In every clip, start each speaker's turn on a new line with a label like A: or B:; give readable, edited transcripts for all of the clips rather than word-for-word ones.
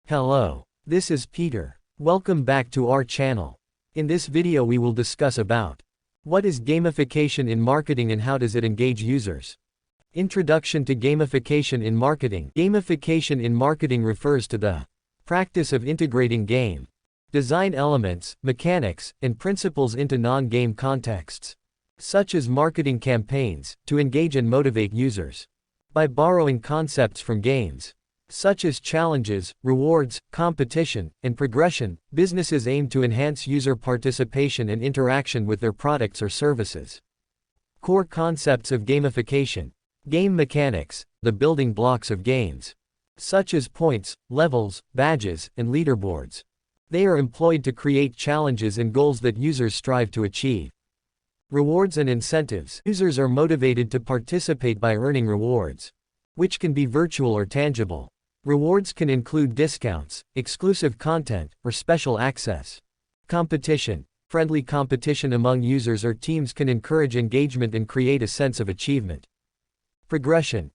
A: Hello, this is Peter. Welcome back to our channel. In this video we will discuss about what is gamification in marketing and how does it engage users. Introduction to gamification in marketing. Gamification in marketing refers to the practice of integrating game design elements, mechanics, and principles into non-game contexts, such as marketing campaigns, to engage and motivate users. By borrowing concepts from games, such as challenges, rewards, competition, and progression, businesses aim to enhance user participation and interaction with their products or services. Core concepts of gamification. Game mechanics, the building blocks of games, such as points, levels, badges, and leaderboards. They are employed to create challenges and goals that users strive to achieve. Rewards and incentives. Users are motivated to participate by earning rewards, which can be virtual or tangible. Rewards can include discounts, exclusive content, or special access. Competition. Friendly competition among users or teams can encourage engagement and create a sense of achievement. Progression.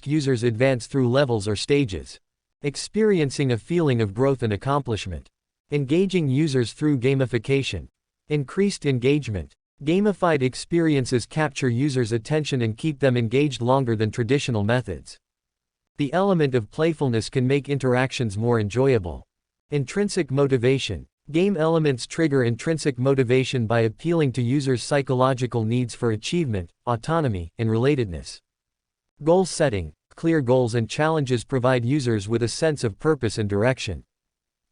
A: Users advance through levels or stages, experiencing a feeling of growth and accomplishment. Engaging users through gamification. Increased engagement. Gamified experiences capture users' attention and keep them engaged longer than traditional methods. The element of playfulness can make interactions more enjoyable. Intrinsic motivation. Game elements trigger intrinsic motivation by appealing to users' psychological needs for achievement, autonomy, and relatedness. Goal setting. Clear goals and challenges provide users with a sense of purpose and direction,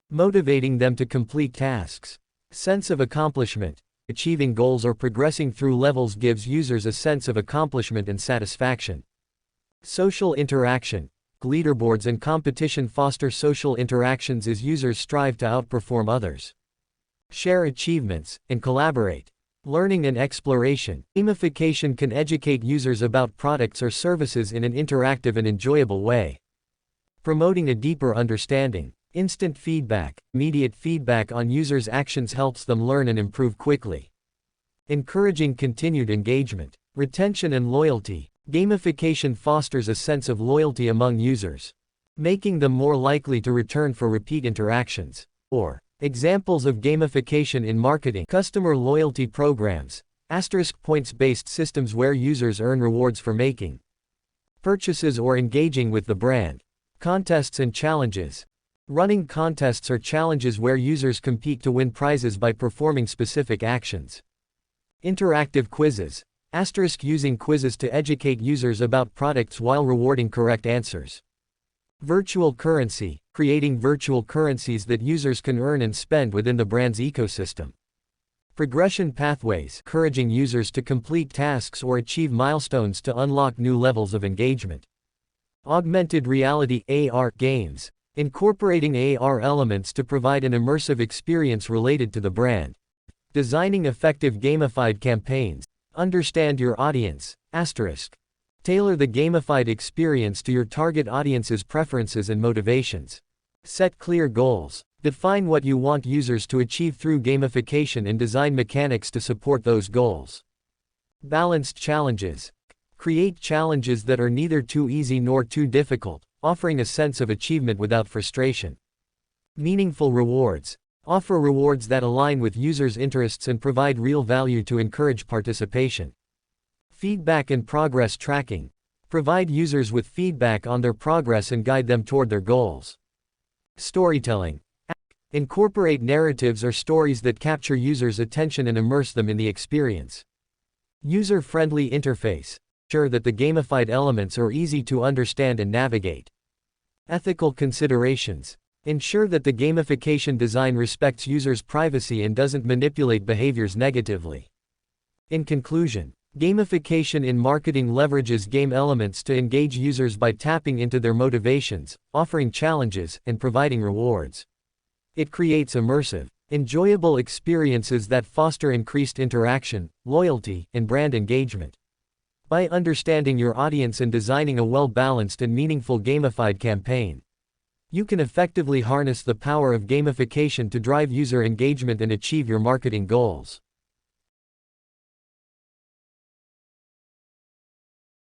A: motivating them to complete tasks. Sense of accomplishment. Achieving goals or progressing through levels gives users a sense of accomplishment and satisfaction. Social interaction. Leaderboards and competition foster social interactions as users strive to outperform others, share achievements, and collaborate. Learning and exploration. Gamification can educate users about products or services in an interactive and enjoyable way, promoting a deeper understanding. Instant feedback. Immediate feedback on users' actions helps them learn and improve quickly, encouraging continued engagement. Retention and loyalty. Gamification fosters a sense of loyalty among users, making them more likely to return for repeat interactions. Examples of gamification in marketing. Customer loyalty programs. Points-based systems where users earn rewards for making purchases or engaging with the brand. Contests and challenges. Running contests or challenges where users compete to win prizes by performing specific actions. Interactive quizzes. Using quizzes to educate users about products while rewarding correct answers. Virtual currency. Creating virtual currencies that users can earn and spend within the brand's ecosystem. Progression pathways. Encouraging users to complete tasks or achieve milestones to unlock new levels of engagement. Augmented reality (AR) games. Incorporating AR elements to provide an immersive experience related to the brand. Designing effective gamified campaigns. Understand your audience. Tailor the gamified experience to your target audience's preferences and motivations. Set clear goals. Define what you want users to achieve through gamification and design mechanics to support those goals. Balanced challenges. Create challenges that are neither too easy nor too difficult, offering a sense of achievement without frustration. Meaningful rewards. Offer rewards that align with users' interests and provide real value to encourage participation. Feedback and progress tracking. Provide users with feedback on their progress and guide them toward their goals. Storytelling. Incorporate narratives or stories that capture users' attention and immerse them in the experience. User-friendly interface. Ensure that the gamified elements are easy to understand and navigate. Ethical considerations. Ensure that the gamification design respects users' privacy and doesn't manipulate behaviors negatively. In conclusion, gamification in marketing leverages game elements to engage users by tapping into their motivations, offering challenges, and providing rewards. It creates immersive, enjoyable experiences that foster increased interaction, loyalty, and brand engagement. By understanding your audience and designing a well-balanced and meaningful gamified campaign, you can effectively harness the power of gamification to drive user engagement and achieve your marketing goals.